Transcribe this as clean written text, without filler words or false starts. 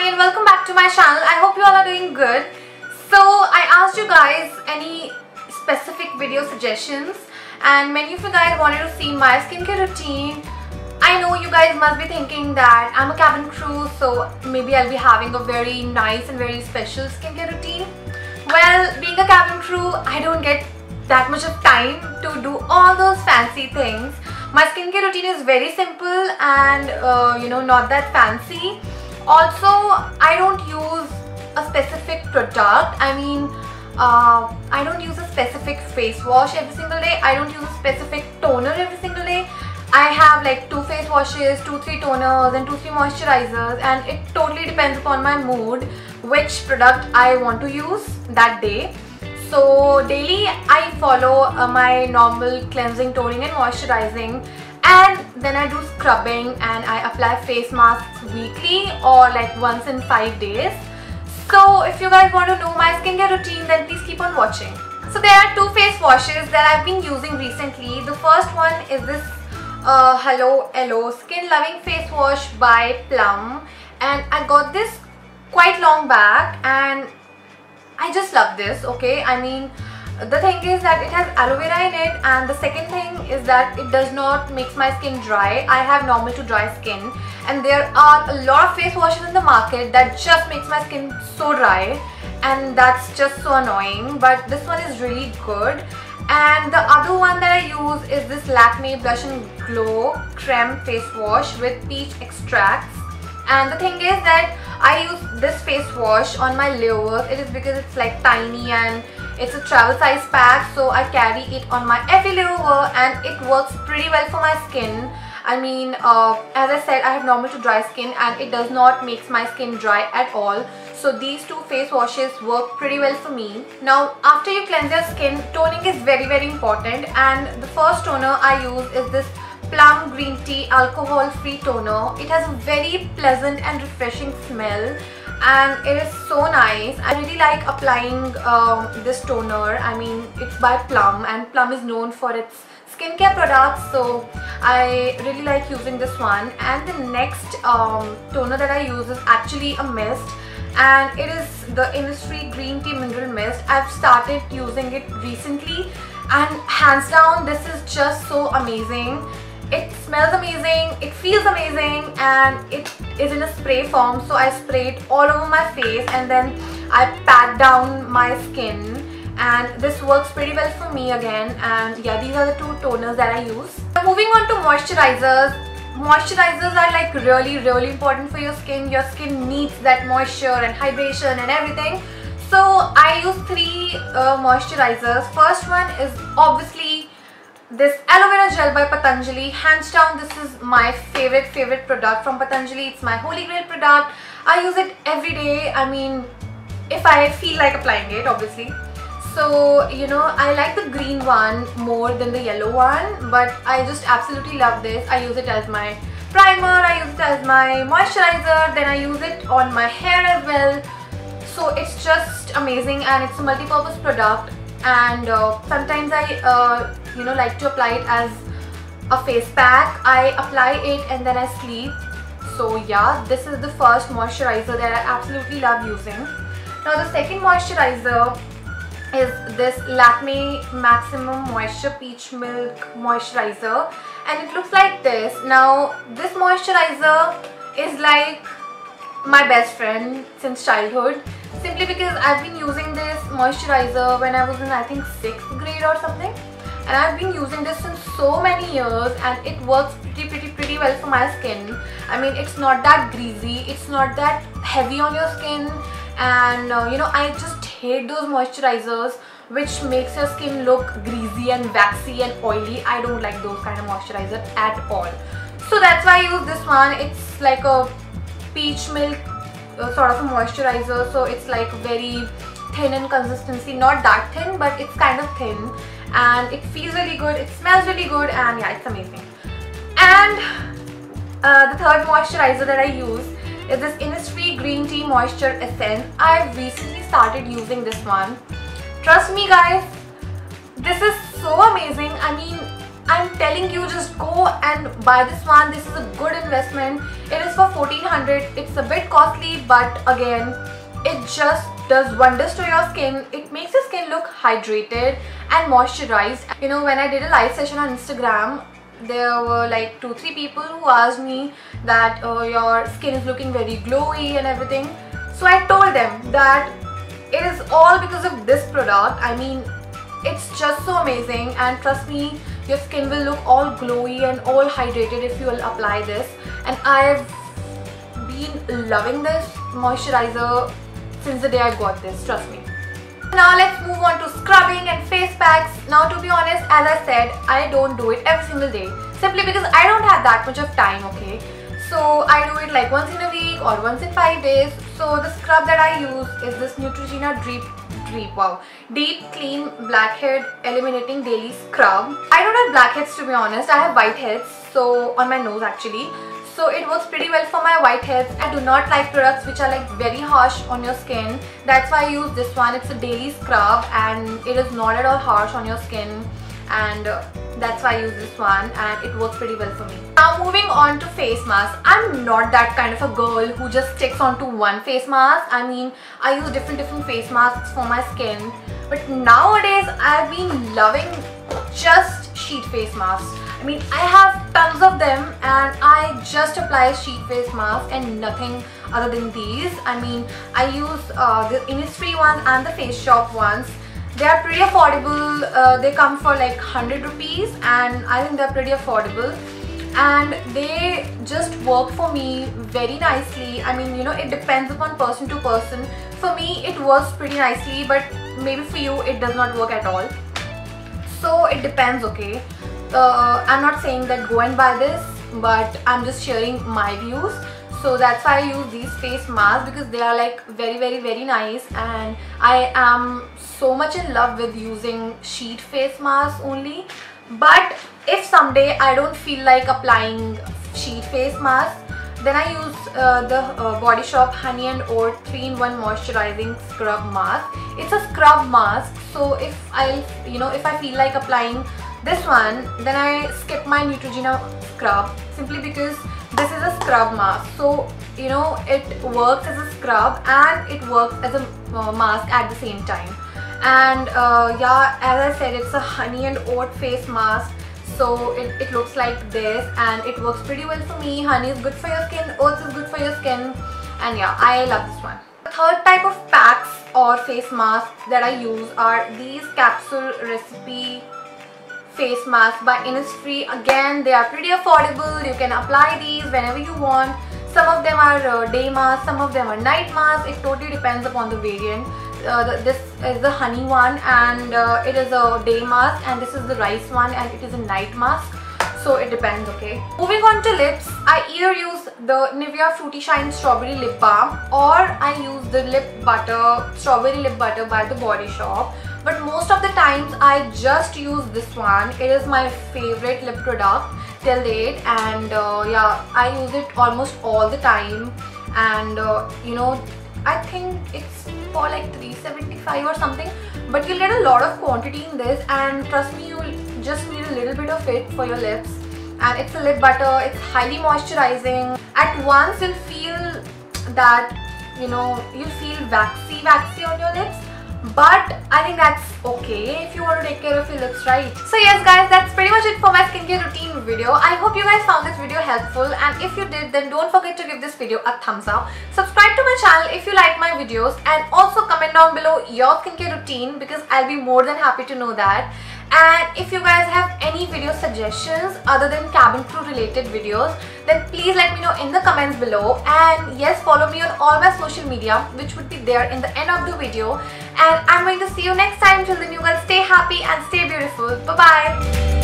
Hi and welcome back to my channel. I hope you all are doing good. So I asked you guys any specific video suggestions and many of you guys wanted to see my skincare routine. I know you guys must be thinking that I'm a cabin crew, so maybe I'll be having a very nice and very special skincare routine. Well, being a cabin crew, I don't get that much of time to do all those fancy things. My skincare routine is very simple and not that fancy. Also, I don't use a specific product. I don't use a specific face wash every single day. I don't use a specific toner every single day. I have like 2 face washes, 2-3 toners and 2-3 moisturizers, and it totally depends upon my mood which product I want to use that day. So daily I follow my normal cleansing, toning and moisturizing, and then I do scrubbing and I apply face masks weekly or like once in 5 days. So if you guys want to know my skincare routine, then please keep on watching. So there are 2 face washes that I've been using recently. The first one is this Hello Aloe Skin Loving Face Wash by Plum, and I got this quite long back and I just love this. Okay, the thing is that it has aloe vera in it, and the second thing is that it does not make my skin dry. I have normal to dry skin, and there are a lot of face washes in the market that just makes my skin so dry, and that's just so annoying. But this one is really good. And the other one that I use is this Lakme Blush and Glow Creme Face Wash with peach extracts. And the thing is that I use this face wash on my layovers. It is because it's like tiny and it's a travel size pack, so I carry it on my every layover and it works pretty well for my skin. As I said, I have normal to dry skin and it does not make my skin dry at all. So these 2 face washes work pretty well for me. Now after you cleanse your skin, toning is very important, and the first toner I use is this Plum Green Tea Alcohol Free Toner. It has a very pleasant and refreshing smell and it is so nice. I really like applying this toner. It's by Plum, and Plum is known for its skincare products, so I really like using this one. And the next toner that I use is actually a mist, and it is the Innisfree Green Tea Mineral Mist. I've started using it recently and hands down this is just so amazing. It smells amazing, it feels amazing, and it is in a spray form, so I spray it all over my face and then I pat down my skin, and this works pretty well for me again. And yeah, these are the 2 toners that I use. Now moving on to moisturizers. Moisturizers are like really important for your skin. Your skin needs that moisture and hydration and everything. So I use 3 moisturizers. First one is obviously this aloe vera gel by Patanjali. Hands down, this is my favorite product from Patanjali. It's my holy grail product. I use it every day. If I feel like applying it, obviously. So I like the green one more than the yellow one, but I just absolutely love this. I use it as my primer, I use it as my moisturizer, then I use it on my hair as well. So it's just amazing, and it's a multi-purpose product. And sometimes I like to apply it as a face pack. I apply it and then I sleep. So yeah, this is the first moisturizer that I absolutely love using. Now the second moisturizer is this Lakme Maximum Moisture Peach Milk Moisturizer, and it looks like this. Now this moisturizer is like my best friend since childhood, simply because I've been using this moisturizer when I was in, I think, 6th grade or something, and I've been using this since so many years, and it works pretty well for my skin. It's not that greasy, it's not that heavy on your skin, and I just hate those moisturizers which makes your skin look greasy and waxy and oily. I don't like those kind of moisturizer at all. So that's why I use this one. It's like a peach milk sort of a moisturizer, so it's like very thin in consistency, not that thin, but it's kind of thin, and it feels really good, it smells really good, and yeah, it's amazing. And the third moisturizer that I use is this Innisfree Green Tea Moisture Essence. I've recently started using this one. Trust me guys, this is so amazing. I'm telling think you just go and buy this one. This is a good investment. It is for 1400. It's a bit costly, but again, it just does wonders to your skin. It makes your skin look hydrated and moisturized. You know, when I did a live session on Instagram, there were like 2-3 people who asked me that your skin is looking very glowy and everything. So I told them that it is all because of this product. I mean, it's just so amazing, and trust me, your skin will look all glowy and all hydrated if you will apply this. And I've been loving this moisturizer since the day I got this, trust me. Now let's move on to scrubbing and face packs. Now, to be honest, as I said, I don't do it every single day simply because I don't have that much of time, okay? So I do it like once in a week or once in 5 days. So the scrub that I use is this Neutrogena Deep Clean Blackhead Eliminating Daily Scrub. I don't have blackheads, to be honest. I have whiteheads, so on my nose actually. So it works pretty well for my whiteheads. I do not like products which are like very harsh on your skin. That's why I use this one. It's a daily scrub and it is not at all harsh on your skin, and that's why I use this one, and it works pretty well for me. Now moving on to face masks. I'm not that kind of a girl who just sticks onto one face mask. I mean, I use different face masks for my skin, but nowadays I've been loving just sheet face masks. I mean, I have tons of them and I just apply a sheet face mask and nothing other than these. I mean, I use the Innisfree ones and the Face Shop ones. They are pretty affordable. They come for like 100 rupees and I think they're pretty affordable. And they just work for me very nicely. I mean, you know, it depends upon person to person. For me, it works pretty nicely, but maybe for you, it does not work at all. So it depends, okay? I'm not saying that go and buy this, but I'm just sharing my views. So that's why I use these face masks, because they are like very nice, and I am so much in love with using sheet face masks only. But if someday I don't feel like applying sheet face mask, then I use the Body Shop Honey and Oat 3-in-1 moisturizing scrub mask. It's a scrub mask, so if I feel like applying this one, then I skip my Neutrogena scrub simply because this is a scrub mask. So you know, it works as a scrub and it works as a mask at the same time. And yeah, as I said, it's a honey and oat face mask. So it looks like this and it works pretty well for me. Honey is good for your skin, oats is good for your skin, and yeah, I love this one. The third type of packs or face masks that I use are these Capsule Recipe face mask by Innisfree. Again, they are pretty affordable. You can apply these whenever you want. Some of them are day masks, some of them are night masks. It totally depends upon the variant. This is the honey one and it is a day mask, and this is the rice one and it is a night mask. So it depends, okay. Moving on to lips, I either use the Nivea Fruity Shine Strawberry Lip Balm or I use the Strawberry Lip Butter by the Body Shop. But most of the times I just use this one. It is my favorite lip product till date, and yeah, I use it almost all the time. And you know, I think it's for like 375 or something, but you'll get a lot of quantity in this, and trust me, you'll just need a little bit of it for your lips. And it's a lip butter, it's highly moisturizing. At once you'll feel that, you know, you'll feel waxy on your lips, but I think that's okay if you want to take care of your lips, right? So yes guys, that's pretty much it for my skincare routine video. I hope you guys found this video helpful, and if you did, then don't forget to give this video a thumbs up. Subscribe to my channel if you like my videos, and also comment down below your skincare routine, because I'll be more than happy to know that. And if you guys have any video suggestions other than cabin crew related videos, then please let me know in the comments below. And yes, follow me on all my social media, which would be there in the end of the video. And I'm going to see you next time. Till then, you guys stay happy and stay beautiful. Bye bye.